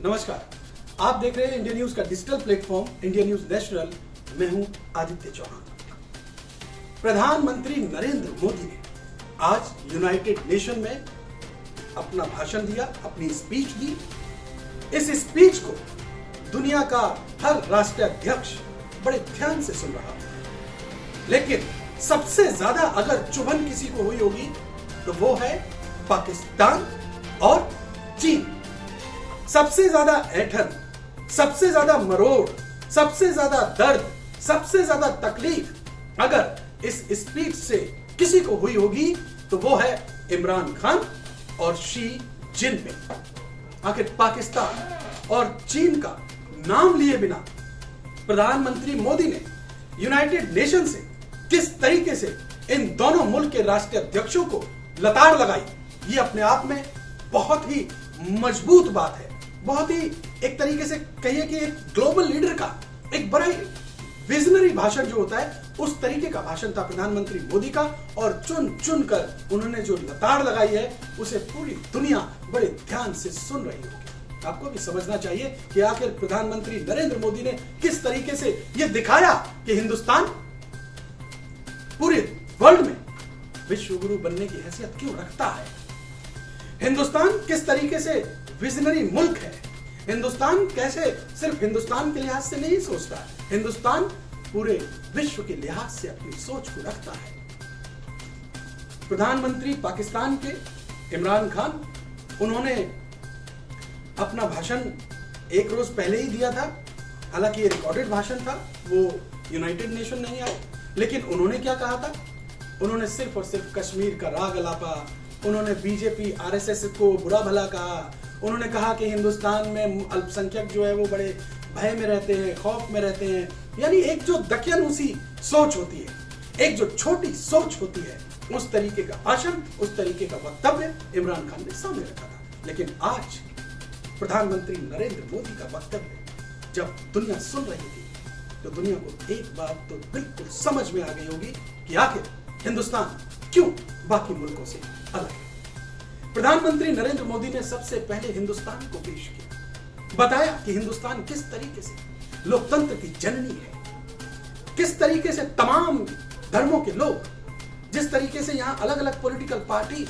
नमस्कार, आप देख रहे हैं इंडिया न्यूज का digital platform India news national. मैं हूं आदित्य चौहान। प्रधानमंत्री नरेंद्र मोदी ने आज यूनाइटेड नेशन में अपना भाषण दिया, अपनी स्पीच दी। इस स्पीच को दुनिया का हर राष्ट्राध्यक्ष बड़े ध्यान से सुन रहा है, लेकिन सबसे ज्यादा अगर चुभन किसी को हुई होगी तो वो है पाकिस्तान और चीन। सबसे ज्यादा ऐंठन, सबसे ज्यादा मरोड़, सबसे ज्यादा दर्द, सबसे ज्यादा तकलीफ अगर इस स्पीच से किसी को हुई होगी तो वो है इमरान खान और शी जिनपिंग। आखिर पाकिस्तान और चीन का नाम लिए बिना प्रधानमंत्री मोदी ने यूनाइटेड नेशन से किस तरीके से इन दोनों मुल्क के राष्ट्राध्यक्षों को लताड़ लगाई, ये अपने आप में बहुत ही मजबूत बात है। बहुत ही एक तरीके से कहिए कि एक ग्लोबल लीडर का एक बड़ा ही विजनरी भाषण जो होता है, उस तरीके का भाषण था प्रधानमंत्री मोदी का। और चुन चुन कर उन्होंने जो लताड़ लगाई है उसे पूरी दुनिया बड़े ध्यान से सुन रही होगी। आपको भी समझना चाहिए कि आखिर प्रधानमंत्री नरेंद्र मोदी ने किस तरीके से यह दिखाया कि हिंदुस्तान पूरे वर्ल्ड में विश्व गुरु बनने की हैसियत क्यों रखता है। हिंदुस्तान किस तरीके से विजनरी मुल्क है। हिंदुस्तान कैसे सिर्फ हिंदुस्तान के लिहाज से नहीं सोचता, हिंदुस्तान पूरे विश्व के लिहाज से अपनी सोच को रखता है। प्रधानमंत्री पाकिस्तान के इमरान खान, उन्होंने अपना भाषण एक रोज पहले ही दिया था। हालांकि ये रिकॉर्डेड भाषण था, वो यूनाइटेड नेशन नहीं आए, लेकिन उन्होंने क्या कहा था? उन्होंने सिर्फ और सिर्फ कश्मीर का राग अलापा, उन्होंने बीजेपी आरएसएस को बुरा भला कहा। उन्होंने कहा कि हिंदुस्तान में अल्पसंख्यक जो है वो बड़े भय में रहते हैं, खौफ में रहते हैं। यानी एक जो दकियानूसी सोच होती है, एक जो छोटी सोच होती है, उस तरीके का भाषण, उस तरीके का वक्तव्य इमरान खान ने सामने रखा था। लेकिन आज प्रधानमंत्री नरेंद्र मोदी का वक्तव्य जब दुनिया सुन रही थी तो दुनिया को एक बात तो बिल्कुल समझ में आ गई होगी कि आखिर हिंदुस्तान क्यों बाकी मुल्कों से अलग है। प्रधानमंत्री नरेंद्र मोदी ने सबसे पहले हिंदुस्तान को पेश किया, बताया कि हिंदुस्तान किस तरीके से लोकतंत्र की जननी है, किस तरीके से तमाम धर्मों के लोग, जिस तरीके से यहां अलग अलग पॉलिटिकल पार्टीज,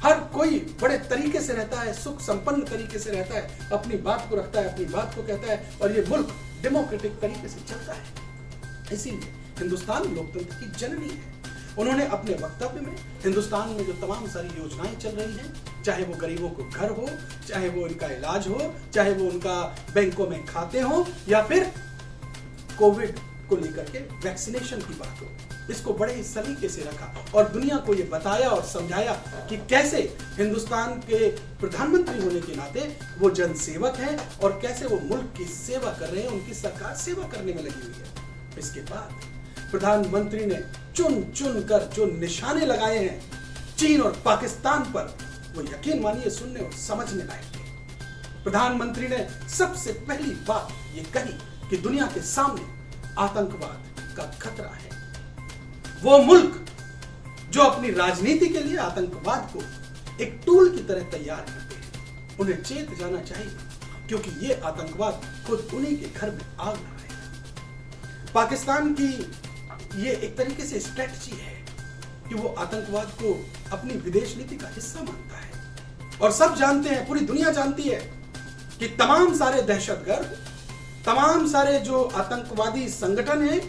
हर कोई बड़े तरीके से रहता है, सुख संपन्न तरीके से रहता है, अपनी बात को रखता है, अपनी बात को कहता है, और ये मुल्क डेमोक्रेटिक तरीके से चलता है। इसीलिए हिंदुस्तान लोकतंत्र की जननी है। उन्होंने अपने वक्तव्य में हिंदुस्तान में जो तमाम सारी योजनाएं चल रही हैं, चाहे वो गरीबों को घर हो, चाहे वो उनका इलाज हो, चाहे वो उनका बैंकों में खाते हो, या फिर कोविड को लेकर के वैक्सीनेशन की बात हो, इसको बड़े ही सलीके से रखा और दुनिया को ये बताया और समझाया कि कैसे हिंदुस्तान के प्रधानमंत्री होने के नाते वो जनसेवक हैं और कैसे वो मुल्क की सेवा कर रहे हैं, उनकी सरकार सेवा करने में लगी हुई है। इसके बाद प्रधानमंत्री ने चुन चुन कर जो निशाने लगाए हैं चीन और पाकिस्तान पर, वो यकीन मानिए सुनने और समझने लायक थे। प्रधानमंत्री ने सबसे पहली बात ये कही कि दुनिया के सामने आतंकवाद का खतरा है। वो मुल्क जो अपनी राजनीति के लिए आतंकवाद को एक टूल की तरह तैयार करते हैं, उन्हें चेत जाना चाहिए, क्योंकि ये आतंकवाद खुद उन्हीं के घर में आग लगाएगा। पाकिस्तान की ये एक तरीके से स्ट्रेटजी है कि वो आतंकवाद को अपनी विदेश नीति का हिस्सा मानता है। और सब जानते हैं, पूरी दुनिया जानती है कि तमाम सारे दहशतगर्द, तमाम सारे जो आतंकवादी संगठन हैं,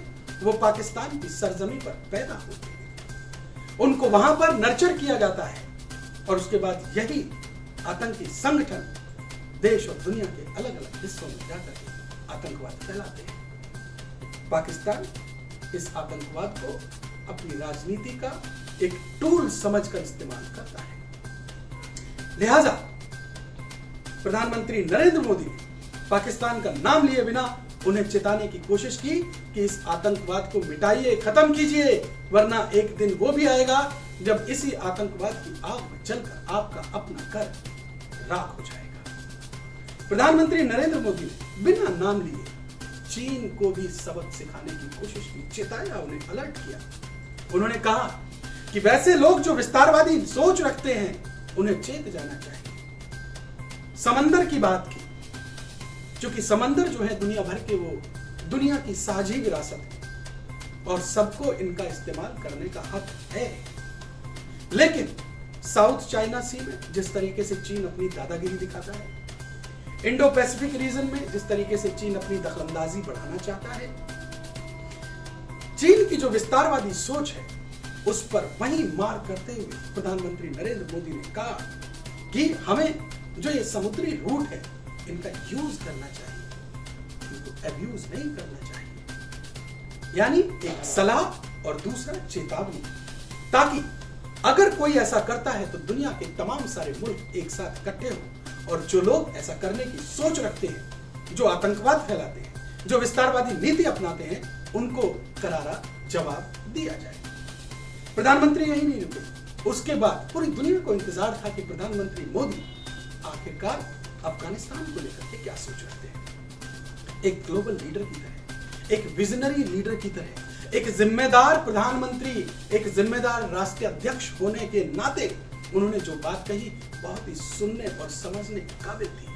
वो पाकिस्तान की सरजमी पर पैदा होते हैं, उनको वहां पर नर्चर किया जाता है और उसके बाद यही आतंकी संगठन देश और दुनिया के अलग अलग हिस्सों में जाकर के आतंकवाद फैलाते हैं। पाकिस्तान इस आतंकवाद को अपनी राजनीति का एक टूल समझकर इस्तेमाल करता है। लिहाजा प्रधानमंत्री नरेंद्र मोदी ने पाकिस्तान का नाम लिए बिना उन्हें चेताने की कोशिश की कि इस आतंकवाद को मिटाइए, खत्म कीजिए, वरना एक दिन वो भी आएगा जब इसी आतंकवाद की आग में जलकर आपका अपना घर राख हो जाएगा। प्रधानमंत्री नरेंद्र मोदी ने बिना नाम लिए चीन को भी सबक सिखाने की कोशिश की, चेताया, उन्हें अलर्ट किया। उन्होंने कहा कि वैसे लोग जो विस्तारवादी सोच रखते हैं उन्हें चेत जाना चाहिए। समंदर की बात की, क्योंकि समंदर जो है दुनिया भर के, वो दुनिया की साझी विरासत है और सबको इनका इस्तेमाल करने का हक है। लेकिन साउथ चाइना सी में जिस तरीके से चीन अपनी दादागिरी दिखाता है, इंडो पैसिफिक रीजन में जिस तरीके से चीन अपनी दखलंदाजी बढ़ाना चाहता है, चीन की जो विस्तारवादी सोच है उस पर वही मार करते हुए प्रधानमंत्री नरेंद्र मोदी ने कहा कि हमें जो ये समुद्री रूट है इनका यूज करना चाहिए, इनको अब्यूज नहीं करना चाहिए। यानी एक सलाह और दूसरा चेतावनी, ताकि अगर कोई ऐसा करता है तो दुनिया के तमाम सारे मुल्क एक साथ इकट्ठे हो और जो लोग ऐसा करने की सोच रखते हैं, जो आतंकवाद फैलाते हैं, जो विस्तारवादी नीति अपनाते हैं, उनको करारा जवाब दिया जाए। प्रधानमंत्री यही नहीं रुके, उसके बाद पूरी दुनिया को इंतजार था कि प्रधानमंत्री मोदी आखिरकार अफगानिस्तान को लेकर के क्या सोच रखते हैं। एक ग्लोबल लीडर की तरह, एक विजनरी लीडर की तरह, एक जिम्मेदार प्रधानमंत्री, एक जिम्मेदार राष्ट्रीय अध्यक्ष होने के नाते उन्होंने जो बात कही बहुत ही सुनने और समझने के काबिल थी।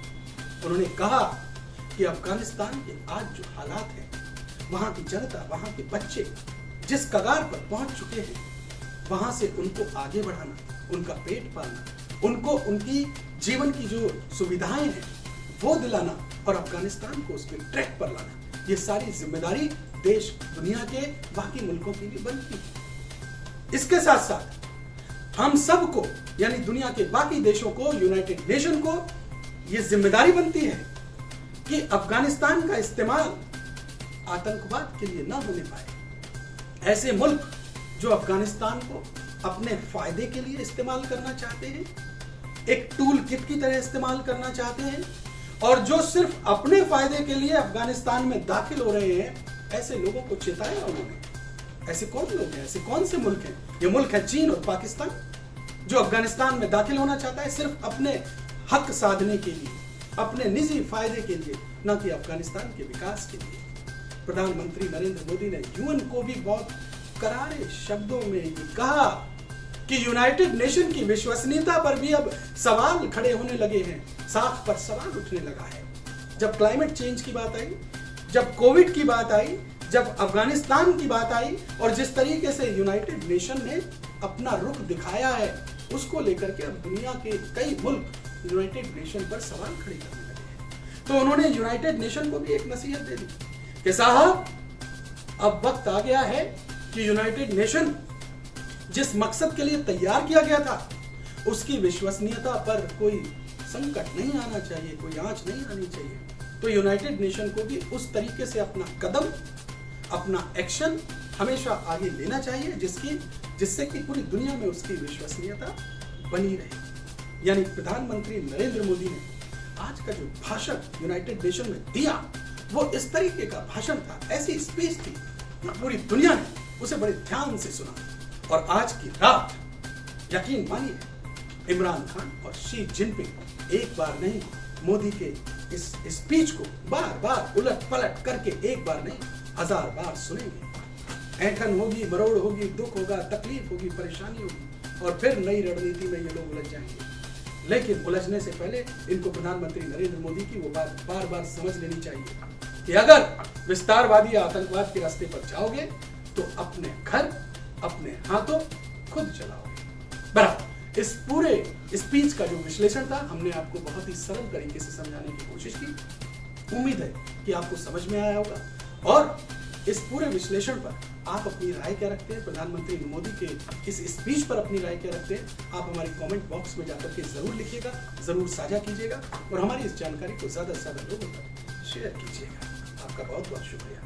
उन्होंने कहा कि अफगानिस्तान के आज जो हालात हैं, वहां की जनता, वहां के बच्चे जिस कगार पर पहुंच चुके हैं, वहां से उनको आगे बढ़ाना, उनका पेट पालना, उनको उनकी जीवन की जो सुविधाएं हैं वो दिलाना और अफगानिस्तान को उसके ट्रैक पर लाना, ये सारी जिम्मेदारी देश दुनिया के बाकी मुल्कों की भी बनती है। इसके साथ साथ हम सबको, यानी दुनिया के बाकी देशों को, यूनाइटेड नेशन को ये जिम्मेदारी बनती है कि अफगानिस्तान का इस्तेमाल आतंकवाद के लिए ना होने पाए। ऐसे मुल्क जो अफगानिस्तान को अपने फायदे के लिए इस्तेमाल करना चाहते हैं, एक टूल किट की तरह इस्तेमाल करना चाहते हैं, और जो सिर्फ अपने फायदे के लिए अफगानिस्तान में दाखिल हो रहे हैं, ऐसे लोगों को चेताया उन्होंने। ऐसे कौन लोग हैं, ऐसे कौन से मुल्क हैं? ये मुल्क है चीन और पाकिस्तान, जो अफगानिस्तान में दाखिल होना चाहता है सिर्फ अपने हक साधने के लिए, अपने निजी फायदे के लिए, न कि अफगानिस्तान के विकास के लिए। प्रधानमंत्री नरेंद्र मोदी ने यूएन को भी बहुत करारे शब्दों में ये कहा कि यूनाइटेड नेशन की विश्वसनीयता पर भी अब सवाल खड़े होने लगे हैं, साख पर सवाल उठने लगा है। जब क्लाइमेट चेंज की बात आई, जब कोविड की बात आई, जब अफगानिस्तान की बात आई, और जिस तरीके से यूनाइटेड नेशन ने अपना रुख दिखाया है, उसको लेकर के अब दुनिया के कई मुल्क यूनाइटेड नेशन पर सवाल खड़े करने लगे हैं। तो उन्होंने यूनाइटेड नेशन को भी एक नसीहत दे दी कि साहब, अब वक्त आ गया है कि यूनाइटेड नेशन जिस मकसद के लिए तैयार किया गया था, उसकी विश्वसनीयता पर कोई संकट नहीं आना चाहिए, कोई आंच नहीं आनी चाहिए। तो यूनाइटेड नेशन को भी उस तरीके से अपना कदम, अपना एक्शन हमेशा आगे लेना चाहिए जिससे कि पूरी दुनिया में उसकी विश्वसनीयता बनी रहे। यानी प्रधानमंत्री नरेंद्र मोदी ने आज का जो भाषण यूनाइटेड नेशन में दिया, वो इस तरीके का भाषण था, ऐसी स्पीच थी, पूरी दुनिया ने उसे बड़े ध्यान से सुना। और आज की रात यकीन मानिए, इमरान खान और शी जिनपिंग एक बार नहीं, मोदी के इस स्पीच को बार बार उलट पलट करके एक बार नहीं 1000 बार सुनेंगे। ऐंठन होगी, मरोड़ होगी, दुख होगा, तकलीफ होगी, परेशानी होगी, और फिर नई रणनीति में ये लोग उलझ जाएंगे। लेकिन उलझने से पहले इनको प्रधानमंत्री नरेंद्र मोदी की वो बात बार बार समझ लेनी चाहिए कि अगर विस्तारवादी या आतंकवाद के रास्ते पर जाओगे तो अपने घर, अपने हाथों खुद चलाओगे। बराबर इस पूरे स्पीच का जो विश्लेषण था, हमने आपको बहुत ही सरल तरीके से समझाने की कोशिश की। उम्मीद है कि आपको समझ में आया होगा, और इस पूरे विश्लेषण पर आप अपनी राय क्या रखते हैं, प्रधानमंत्री मोदी के इस स्पीच पर अपनी राय क्या रखते हैं, आप हमारे कमेंट बॉक्स में जाकर के जरूर लिखिएगा, जरूर साझा कीजिएगा, और हमारी इस जानकारी को ज्यादा से ज्यादा लोगों तक शेयर कीजिएगा। आपका बहुत बहुत शुक्रिया।